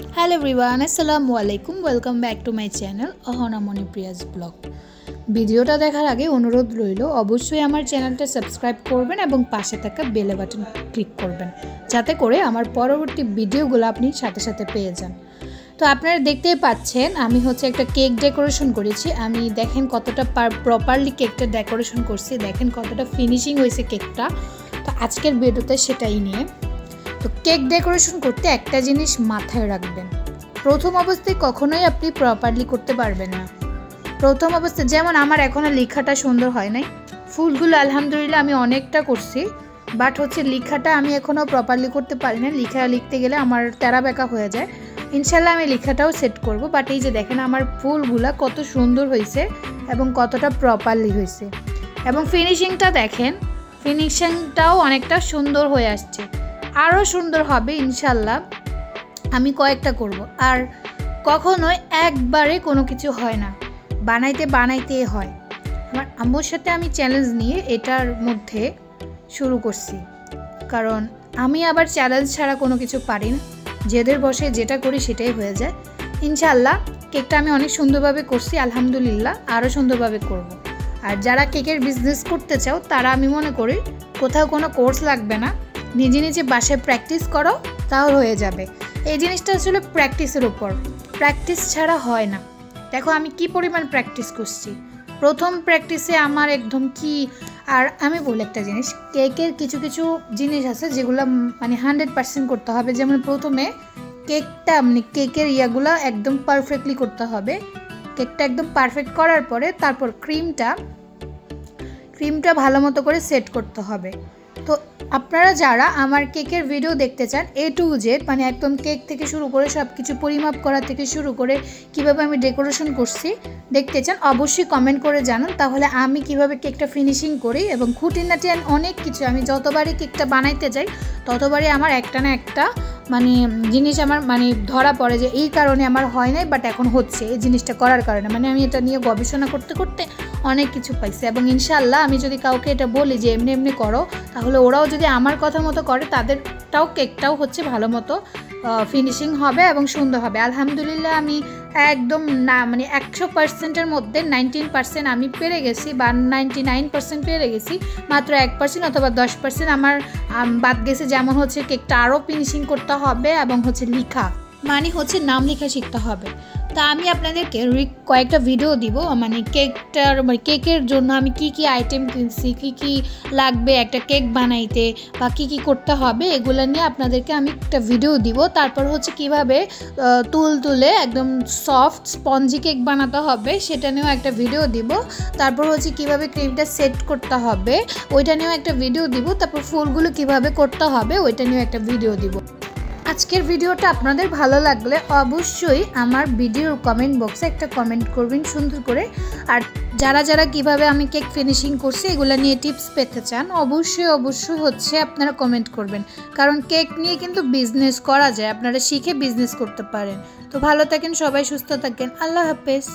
Hello everyone अस्सलामु आलैकुम welcome back to my channel Ahna Manipriya's blog. ভিডিওটা দেখার আগে অনুরোধ রইল অবশ্যই আমার চ্যানেলটা সাবস্ক্রাইব করবেন এবং পাশে থাকা বেল বাটন ক্লিক করবেন যাতে করে আমার পরবর্তী ভিডিওগুলো আপনি সাথে সাথে পেয়ে যান। তো আপনারা দেখতেই পাচ্ছেন আমি একটা কেক ডেকোরেশন করেছি। আমি দেখেন কতটা প্রপারলি কেকটা ডেকোরেশন করছি, দেখেন কতটা ফিনিশিং হয়েছে কেকটা। তো আজকের ভিডিওতে সেটাই নিয়ে। তো কেক ডেকোরেশন করতে একটা জিনিস মাথায় রাখবেন, প্রথম অবস্থায় কখনোই আপনি প্রপারলি করতে পারবেন না। প্রথম অবস্থায় যেমন আমার এখনো লেখাটা সুন্দর হয় নাই, ফুলগুলো আলহামদুলিল্লাহ আমি অনেকটা করছি, বাট লেখাটা আমি এখনও প্রপারলি করতে পারি না। লেখা লিখতে গেলে আমার তেরা বেঁকা হয়ে যায়। ইনশাল্লাহ আমি লেখাটাও সেট করব। বাট এই যে দেখেন আমার ফুলগুলা কত সুন্দর হয়েছে এবং কতটা প্রপারলি হয়েছে, এবং ফিনিশিংটা দেখেন, ফিনিশিংটাও অনেকটা সুন্দর হয়ে আসছে। আরও সুন্দর হবে ইনশাল্লাহ। আমি কয়েকটা করব। আর কখনোই একবারে কোনো কিছু হয় না, বানাইতে বানাইতে হয়। আমার আম্মুর সাথে আমি চ্যালেঞ্জ নিয়ে এটার মধ্যে শুরু করছি, কারণ আমি আবার চ্যালেঞ্জ ছাড়া কোনো কিছু পারি না। যেদের বসে যেটা করি সেটাই হয়ে যায়। ইনশাল্লাহ কেকটা আমি অনেক সুন্দরভাবে করছি, আলহামদুলিল্লাহ আরও সুন্দরভাবে করব। আর যারা কেকের বিজনেস করতে চাও তারা আমি মনে করি কোথাও কোনো কোর্স লাগবে না, নিজে নিজে বাসায় প্র্যাকটিস করো তাও হয়ে যাবে। এই জিনিসটা আসলে প্র্যাকটিসের উপর, প্র্যাকটিস ছাড়া হয় না। দেখো আমি কি পরিমাণ প্র্যাকটিস করছি। প্রথম প্র্যাকটিসে আমার একদম কি, আর আমি বলি একটা জিনিস, কেকের কিছু কিছু জিনিস আছে যেগুলো 100% করতে হবে। যেমন প্রথমে কেকটা কেকের ইয়াগুলো একদম পারফেক্টলি করতে হবে। কেকটা একদম পারফেক্ট করার পরে তারপর ক্রিমটা ভালো মতো করে সেট করতে হবে। তো আপনারা যারা আমার কেকের ভিডিও দেখতে চান A to Z, একদম কেক থেকে শুরু করে সব কিছু পরিমাপ করা থেকে শুরু করে কিভাবে আমি ডেকোরেশন করছি দেখতে চান, অবশ্যই কমেন্ট করে জানান। তাহলে আমি কিভাবে কেকটা ফিনিশিং করি এবং খুঁটিনাটি অনেক কিছু, আমি যতবারই কেকটা বানাইতে যাই ততবারই আমার একটা না একটা জিনিস আমার ধরা পড়ে যে এই কারণে আমার হয় নাই, বাট এখন হচ্ছে এই জিনিসটা করার কারণে। আমি এটা নিয়ে গবেষণা করতে করতে অনেক কিছু পাইছি। এবং ইনশাল্লাহ আমি যদি কাউকে এটা বলি যে এমনি এমনি করো, তাহলে ওরাও যদি আমার কথা মতো করে তাদেরটাও কেকটাও ভালো মতো ফিনিশিং হবে এবং সুন্দর হবে। আলহামদুলিল্লাহ আমি একদম না 100%-এর মধ্যে 19% আমি পেরে গেছি, বা 99% পেরে গেছি। মাত্র 1% অথবা 10% আমার বাদ গেছে। যেমন কেকটা আরও ফিনিশিং করতে হবে এবং লিখা নাম লেখা শিখতে হবে। তা আমি আপনাদেরকে কয়েকটা ভিডিও দিব, কেকের জন্য আমি কি কি আইটেম কিনছি, কি কি লাগবে একটা কেক বানাইতে, বা কি কি করতে হবে, এগুলো নিয়ে আপনাদেরকে আমি একটা ভিডিও দিব। তারপর কিভাবে তুলে একদম সফট স্পঞ্জি কেক বানাতে হবে সেটা নিয়েও একটা ভিডিও দিব। তারপর কিভাবে ক্রিমটা সেট করতে হবে ওইটা নিয়েও একটা ভিডিও দিব। তারপর ফুলগুলো কিভাবে করতে হবে ওইটা নিয়েও একটা ভিডিও দিব। আজকের ভিডিওটা আপনাদের ভালো লাগলে অবশ্যই আমার ভিডিওর কমেন্ট বক্সে একটা কমেন্ট করবেন সুন্দর করে। আর যারা কিভাবে আমি কেক ফিনিশিং করছি এগুলো নিয়ে টিপস পেতে চান, অবশ্যই আপনারা কমেন্ট করবেন। কারণ কেক নিয়ে কিন্তু বিজনেস করা যায়, আপনারা শিখে বিজনেস করতে পারেন। তো ভালো থাকেন সবাই, সুস্থ থাকেন, আল্লাহ হাফেজ।